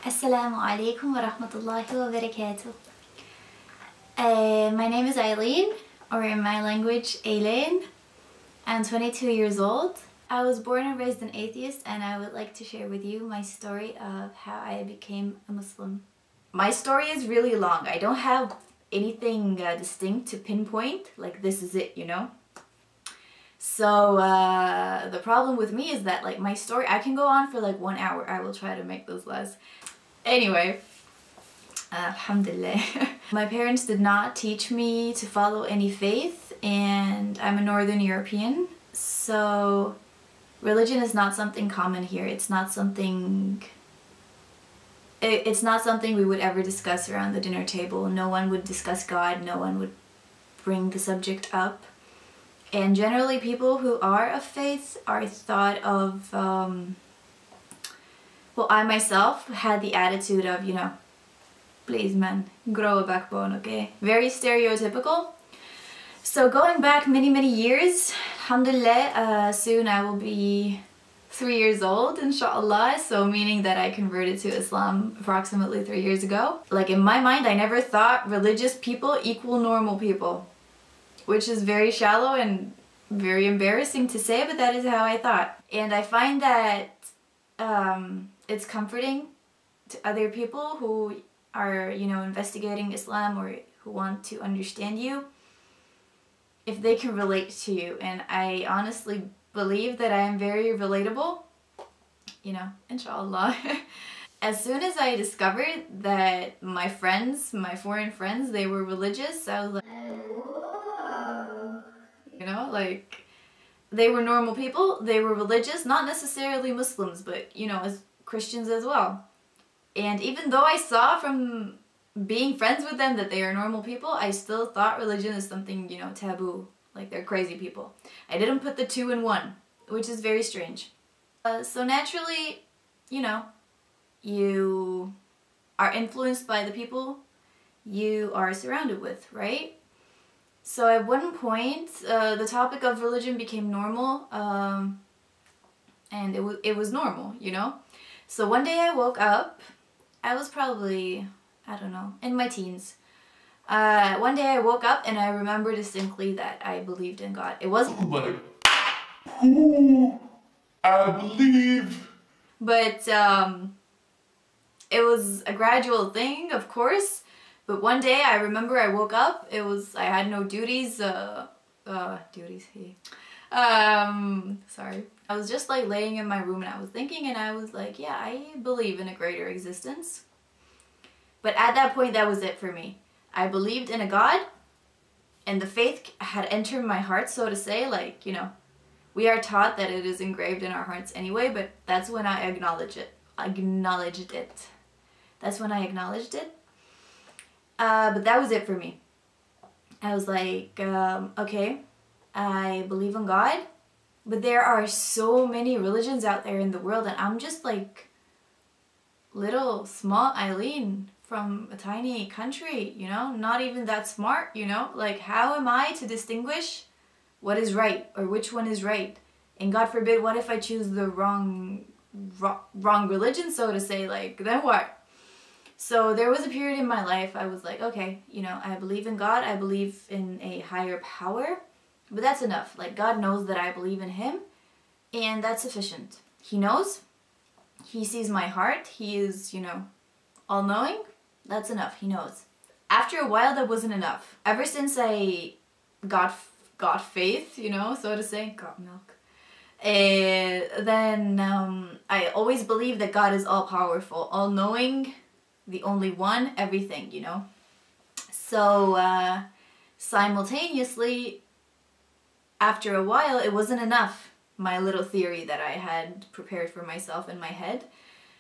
Assalamu alaikum wa rahmatullahi wa barakatuh. My name is Eileen, or in my language, Eileen. I'm 22 years old. I was born and raised an atheist, and I would like to share with you my story of how I became a Muslim. My story is really long. I don't have anything distinct to pinpoint, like this is it, you know? So the problem with me is that like my story, I can go on for like 1 hour. I will try to make this less. Anyway, alhamdulillah. My parents did not teach me to follow any faith, and I'm a Northern European, so religion is not something common here. It's not something we would ever discuss around the dinner table. No one would discuss God, no one would bring the subject up. And generally people who are of faith are thought of, well, I myself had the attitude of, you know, please man, grow a backbone, okay? Very stereotypical. So going back many years, alhamdulillah, soon I will be 3 years old, inshallah, so meaning that I converted to Islam approximately 3 years ago. Like in my mind, I never thought religious people equal normal people, which is very shallow and very embarrassing to say, but that is how I thought. And I find that it's comforting to other people who are, you know, investigating Islam or who want to understand you, if they can relate to you. And I honestly believe that I am very relatable, you know, inshallah. As soon as I discovered that my friends, my foreign friends, they were religious, I was like, you know, like, they were normal people, they were religious, not necessarily Muslims, but, you know, as Christians as well. And even though I saw from being friends with them that they are normal people, I still thought religion is something, you know, taboo, like they're crazy people. I didn't put the two in one, which is very strange. So naturally, you know, you are influenced by the people you are surrounded with, right? So at one point, the topic of religion became normal, and it was normal, you know? So one day I woke up, I was probably, I don't know, in my teens. One day I woke up and I remember distinctly that I believed in God. It wasn't like, who I believe. But it was a gradual thing, of course. But one day I remember I woke up, I had no duties, sorry. I was just like laying in my room and I was thinking and I was like, yeah, I believe in a greater existence. But at that point, that was it for me. I believed in a God, and the faith had entered my heart, so to say, like, you know, we are taught that it is engraved in our hearts anyway, but that's when I acknowledged it. That's when I acknowledged it. But that was it for me. I was like, okay, I believe in God, but there are so many religions out there in the world, and I'm just like little small Eileen from a tiny country, you know, not even that smart, you know, like how am I to distinguish what is right or which one is right? And God forbid, what if I choose the wrong religion, so to say, like, then what? So there was a period in my life I was like, okay, you know, I believe in God, I believe in a higher power, but that's enough. Like, God knows that I believe in Him, and that's sufficient. He knows, He sees my heart, He is, you know, all-knowing. That's enough, He knows. After a while, that wasn't enough. Ever since I got faith, you know, so to say, got milk, then I always believed that God is all-powerful, all-knowing, the only one, everything, you know. So simultaneously, after a while, it wasn't enough, my little theory that I had prepared for myself in my head.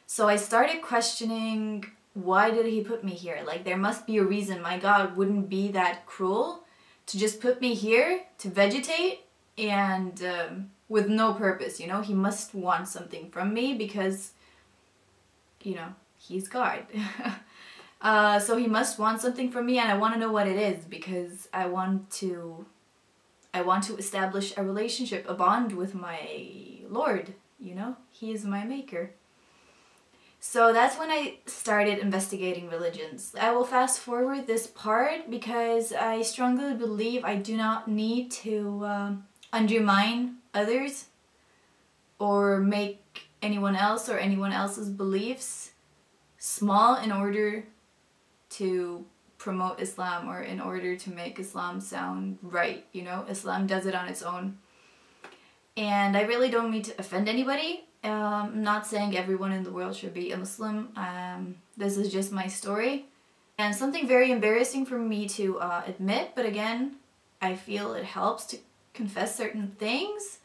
So I started questioning, why did He put me here? Like, there must be a reason. My God wouldn't be that cruel to just put me here to vegetate and with no purpose, you know. He must want something from me because, you know, He's God. So He must want something from me, and I want to know what it is because I want to establish a relationship, a bond with my Lord, you know. He is my maker. So that's when I started investigating religions. I will fast forward this part because I strongly believe I do not need to undermine others or make anyone else or anyone else's beliefs small in order to promote Islam or in order to make Islam sound right, you know? Islam does it on its own. And I really don't mean to offend anybody. I'm not saying everyone in the world should be a Muslim. This is just my story. And something very embarrassing for me to admit, but again, I feel it helps to confess certain things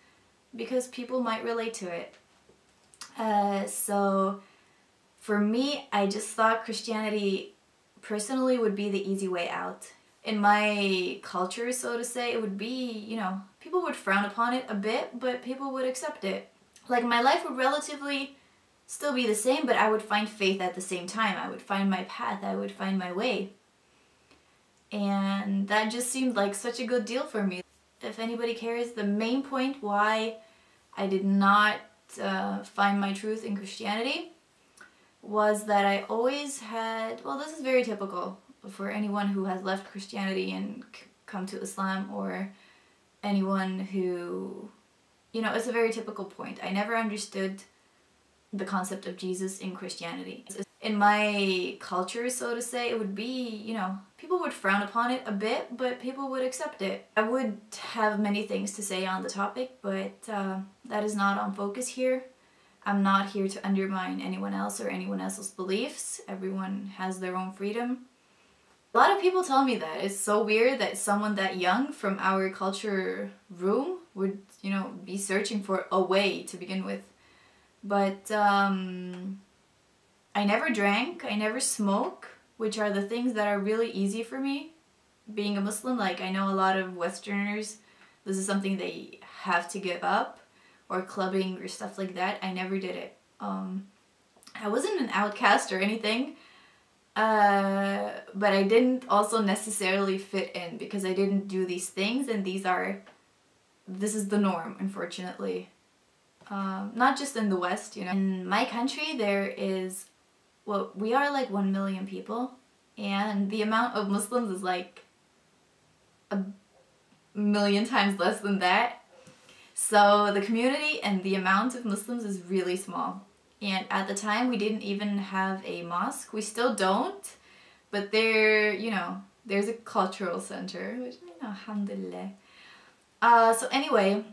because people might relate to it. So for me, I just thought Christianity personally would be the easy way out. In my culture, so to say, it would be, you know, people would frown upon it a bit, but people would accept it. Like, my life would relatively still be the same, but I would find faith at the same time. I would find my path, I would find my way. And that just seemed like such a good deal for me. If anybody cares, the main point why I did not find my truth in Christianity was that I always had, well, this is very typical for anyone who has left Christianity and come to Islam, or anyone who, you know, it's a very typical point. I never understood the concept of Jesus in Christianity. In my culture, so to say, it would be, you know, people would frown upon it a bit, but people would accept it. I would have many things to say on the topic, but that is not on focus here. I'm not here to undermine anyone else or anyone else's beliefs. Everyone has their own freedom. A lot of people tell me that. It's so weird that someone that young from our culture room would, you know, be searching for a way to begin with. But I never drank, I never smoke, which are the things that are really easy for me being a Muslim. Like, I know a lot of Westerners, this is something they have to give up, or clubbing or stuff like that. I never did it. I wasn't an outcast or anything, but I didn't also necessarily fit in because I didn't do these things, and this is the norm, unfortunately. Not just in the West, you know. In my country, there is, well, we are like 1 million people, and the amount of Muslims is like a million times less than that. So the community and the amount of Muslims is really small. And at the time, we didn't even have a mosque. We still don't, but there, you know, there's a cultural center, which, you know, alhamdulillah. So anyway,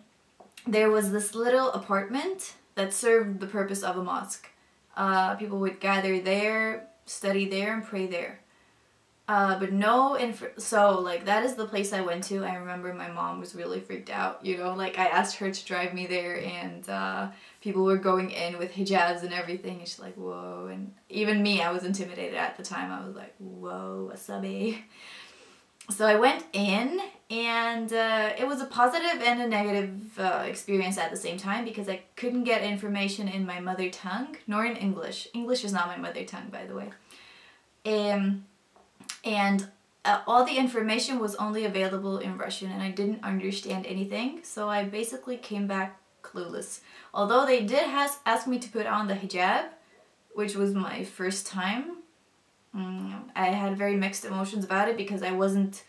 there was this little apartment that served the purpose of a mosque. People would gather there, study there, and pray there. But no, so like that is the place I went to. I remember my mom was really freaked out, you know, like I asked her to drive me there, and people were going in with hijabs and everything, and she's like, whoa. And even me, I was intimidated at the time. I was like, whoa, wasabi. So I went in, and it was a positive and a negative experience at the same time, because I couldn't get information in my mother tongue, nor in English. English is not my mother tongue, by the way. And all the information was only available in Russian, and I didn't understand anything, so I basically came back clueless. Although they did ask me to put on the hijab, which was my first time, I had very mixed emotions about it because I wasn't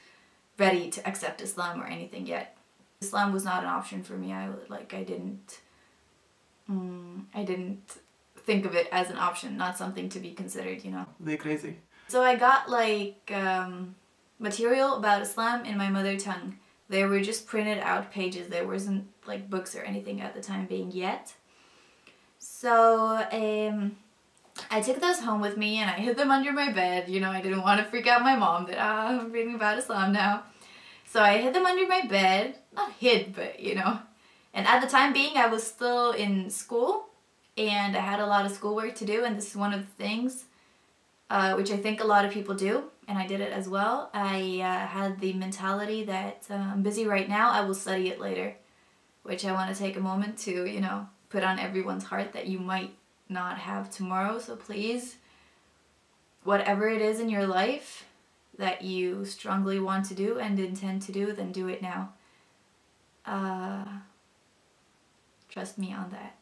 ready to accept Islam or anything yet. Islam was not an option for me. I didn't think of it as an option, not something to be considered, you know. They're crazy. So I got like material about Islam in my mother tongue. They were just printed out pages. There wasn't like books or anything at the time being yet. So I took those home with me, and I hid them under my bed. You know, I didn't want to freak out my mom that I'm reading about Islam now. So I hid them under my bed. Not hid, but you know. And at the time being, I was still in school, and I had a lot of schoolwork to do, and this is one of the things which I think a lot of people do, and I did it as well. I had the mentality that I'm busy right now, I will study it later, which I want to take a moment to, you know, put on everyone's heart that you might not have tomorrow. So please, whatever it is in your life that you strongly want to do and intend to do, then do it now. Trust me on that.